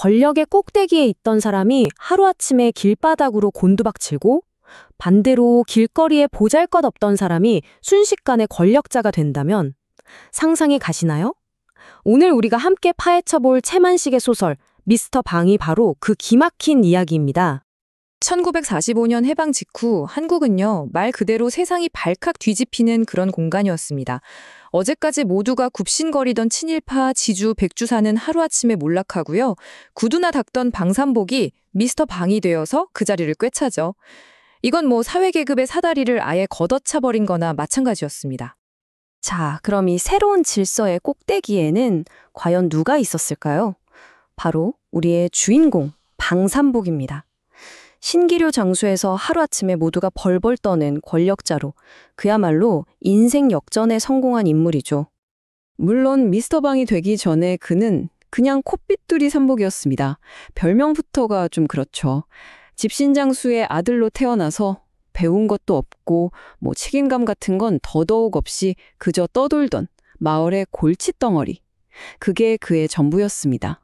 권력의 꼭대기에 있던 사람이 하루아침에 길바닥으로 곤두박질고 반대로 길거리에 보잘것없던 사람이 순식간에 권력자가 된다면 상상이 가시나요? 오늘 우리가 함께 파헤쳐볼 채만식의 소설 미스터 방이 바로 그 기막힌 이야기입니다. 1945년 해방 직후 한국은요, 말 그대로 세상이 발칵 뒤집히는 그런 공간이었습니다. 어제까지 모두가 굽신거리던 친일파 지주 백주사는 하루아침에 몰락하고요. 구두나 닦던 방산복이 미스터 방이 되어서 그 자리를 꿰차죠. 이건 뭐 사회계급의 사다리를 아예 걷어차버린 거나 마찬가지였습니다. 자, 그럼 이 새로운 질서의 꼭대기에는 과연 누가 있었을까요? 바로 우리의 주인공, 방산복입니다. 신기류 장수에서 하루아침에 모두가 벌벌 떠는 권력자로 그야말로 인생 역전에 성공한 인물이죠. 물론 미스터 방이 되기 전에 그는 그냥 콧빗두리 산복이었습니다. 별명부터가 좀 그렇죠. 집신장수의 아들로 태어나서 배운 것도 없고 책임감 같은 건 더더욱 없이 그저 떠돌던 마을의 골칫덩어리. 그게 그의 전부였습니다.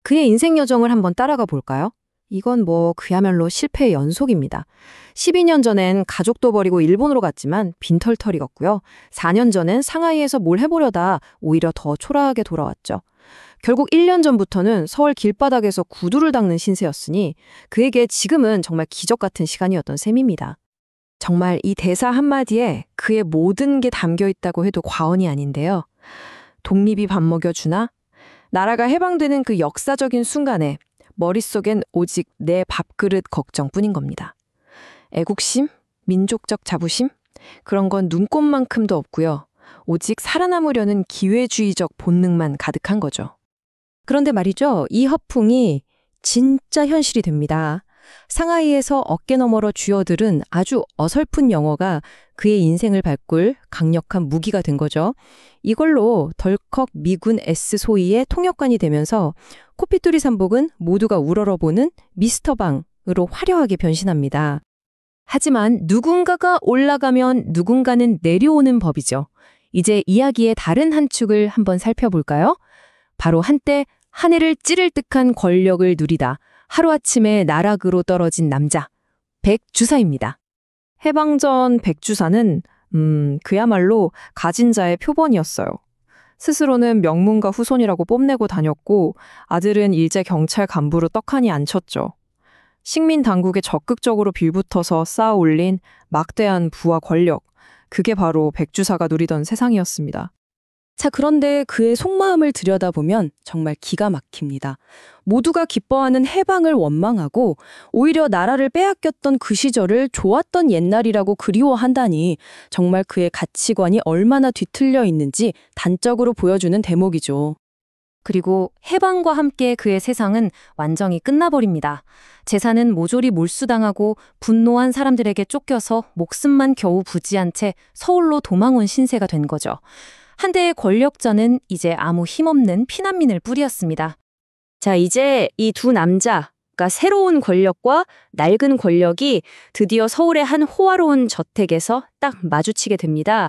그의 인생 여정을 한번 따라가 볼까요? 이건 그야말로 실패의 연속입니다. 12년 전엔 가족도 버리고 일본으로 갔지만 빈털터리였고요. 4년 전엔 상하이에서 뭘 해보려다 오히려 더 초라하게 돌아왔죠. 결국 1년 전부터는 서울 길바닥에서 구두를 닦는 신세였으니 그에게 지금은 정말 기적 같은 시간이었던 셈입니다. 정말 이 대사 한마디에 그의 모든 게 담겨 있다고 해도 과언이 아닌데요. 독립이 밥 먹여주나? 나라가 해방되는 그 역사적인 순간에 머릿속엔 오직 내 밥그릇 걱정뿐인 겁니다. 애국심? 민족적 자부심? 그런 건 눈꼽만큼도 없고요. 오직 살아남으려는 기회주의적 본능만 가득한 거죠. 그런데 말이죠. 이 허풍이 진짜 현실이 됩니다. 상하이에서 어깨 너머로 쥐어들은 아주 어설픈 영어가 그의 인생을 바꿀 강력한 무기가 된 거죠. 이걸로 덜컥 미군 S 소위의 통역관이 되면서 코피뚜리 산복은 모두가 우러러보는 미스터 방으로 화려하게 변신합니다. 하지만 누군가가 올라가면 누군가는 내려오는 법이죠. 이제 이야기의 다른 한 축을 한번 살펴볼까요? 바로 한때 하늘을 찌를 듯한 권력을 누리다 하루아침에 나락으로 떨어진 남자, 백주사입니다. 해방 전 백주사는 그야말로 가진 자의 표본이었어요. 스스로는 명문가 후손이라고 뽐내고 다녔고 아들은 일제 경찰 간부로 떡하니 앉혔죠. 식민 당국에 적극적으로 빌붙어서 쌓아 올린 막대한 부와 권력, 그게 바로 백주사가 누리던 세상이었습니다. 자, 그런데 그의 속마음을 들여다보면 정말 기가 막힙니다. 모두가 기뻐하는 해방을 원망하고 오히려 나라를 빼앗겼던 그 시절을 좋았던 옛날이라고 그리워한다니 정말 그의 가치관이 얼마나 뒤틀려 있는지 단적으로 보여주는 대목이죠. 그리고 해방과 함께 그의 세상은 완전히 끝나버립니다. 재산은 모조리 몰수당하고 분노한 사람들에게 쫓겨서 목숨만 겨우 부지한 채 서울로 도망온 신세가 된 거죠. 한때의 권력자는 이제 아무 힘없는 피난민을 뿌리였습니다. 자, 이제 이 두 남자가 새로운 권력과 낡은 권력이 드디어 서울의 한 호화로운 저택에서 딱 마주치게 됩니다.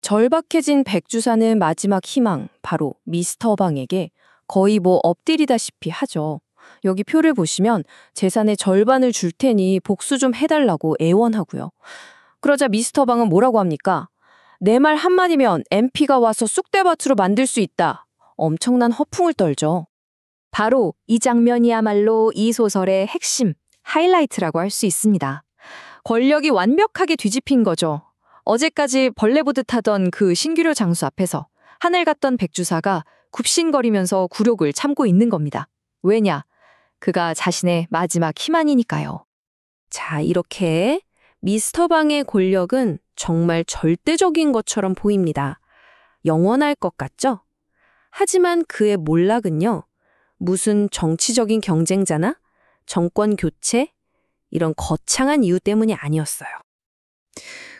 절박해진 백주사는 마지막 희망, 바로 미스터 방에게 거의 엎드리다시피 하죠. 여기 표를 보시면 재산의 절반을 줄 테니 복수 좀 해달라고 애원하고요. 그러자 미스터 방은 뭐라고 합니까? 내 말 한마디면 MP가 와서 쑥대밭으로 만들 수 있다. 엄청난 허풍을 떨죠. 바로 이 장면이야말로 이 소설의 핵심, 하이라이트라고 할 수 있습니다. 권력이 완벽하게 뒤집힌 거죠. 어제까지 벌레 보듯 하던 그 신규류 장수 앞에서 하늘 같던 백주사가 굽신거리면서 굴욕을 참고 있는 겁니다. 왜냐? 그가 자신의 마지막 희망이니까요. 자, 이렇게 미스터 방의 권력은 정말 절대적인 것처럼 보입니다. 영원할 것 같죠? 하지만 그의 몰락은요, 무슨 정치적인 경쟁자나 정권 교체, 이런 거창한 이유 때문이 아니었어요.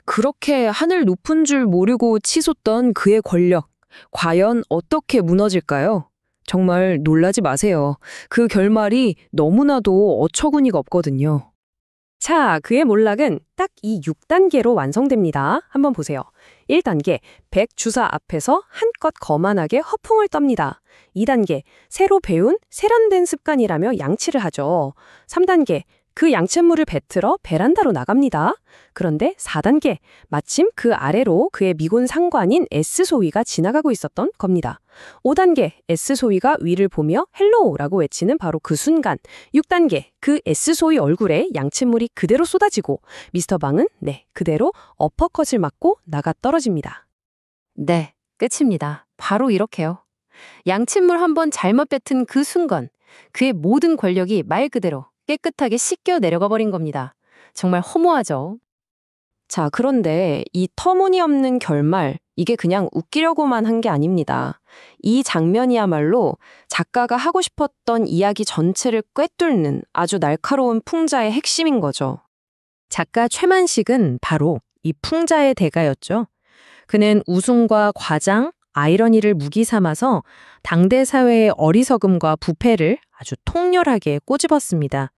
그렇게 하늘 높은 줄 모르고 치솟던 그의 권력, 과연 어떻게 무너질까요? 정말 놀라지 마세요. 그 결말이 너무나도 어처구니가 없거든요. 자, 그의 몰락은 딱 이 6단계로 완성됩니다. 한번 보세요. 1단계, 백주사 앞에서 한껏 거만하게 허풍을 떱니다. 2단계, 새로 배운 세련된 습관이라며 양치를 하죠. 3단계, 그 양잿물을 뱉으러 베란다로 나갑니다. 그런데 4단계, 마침 그 아래로 그의 미군 상관인 S소위가 지나가고 있었던 겁니다. 5단계, S소위가 위를 보며 헬로우라고 외치는 바로 그 순간. 6단계, 그 S소위 얼굴에 양잿물이 그대로 쏟아지고 미스터 방은 그대로 어퍼컷을 맞고 나가 떨어집니다. 네, 끝입니다. 바로 이렇게요. 양칫물 한번 잘못 뱉은 그 순간 그의 모든 권력이 말 그대로 깨끗하게 씻겨 내려가 버린 겁니다. 정말 허무하죠. 자, 그런데 이 터무니없는 결말, 이게 그냥 웃기려고만 한 게 아닙니다. 이 장면이야말로 작가가 하고 싶었던 이야기 전체를 꿰뚫는 아주 날카로운 풍자의 핵심인 거죠. 작가 최만식은 바로 이 풍자의 대가였죠. 그는 웃음과 과장, 아이러니를 무기 삼아서 당대 사회의 어리석음과 부패를 아주 통렬하게 꼬집었습니다.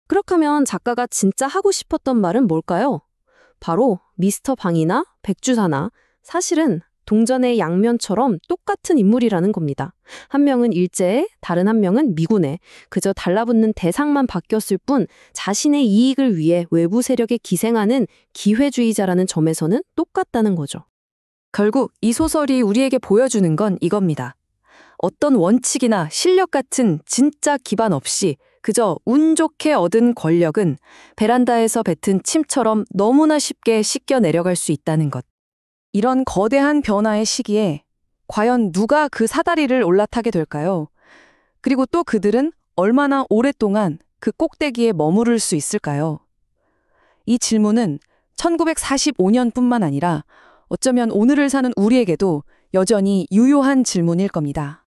그렇다면 작가가 진짜 하고 싶었던 말은 뭘까요? 바로 미스터 방이나 백주사나 사실은 동전의 양면처럼 똑같은 인물이라는 겁니다. 한 명은 일제에, 다른 한 명은 미군에, 그저 달라붙는 대상만 바뀌었을 뿐 자신의 이익을 위해 외부 세력에 기생하는 기회주의자라는 점에서는 똑같다는 거죠. 결국 이 소설이 우리에게 보여주는 건 이겁니다. 어떤 원칙이나 실력 같은 진짜 기반 없이 그저 운 좋게 얻은 권력은 베란다에서 뱉은 침처럼 너무나 쉽게 씻겨 내려갈 수 있다는 것. 이런 거대한 변화의 시기에 과연 누가 그 사다리를 올라타게 될까요? 그리고 또 그들은 얼마나 오랫동안 그 꼭대기에 머무를 수 있을까요? 이 질문은 1945년뿐만 아니라 어쩌면 오늘을 사는 우리에게도 여전히 유효한 질문일 겁니다.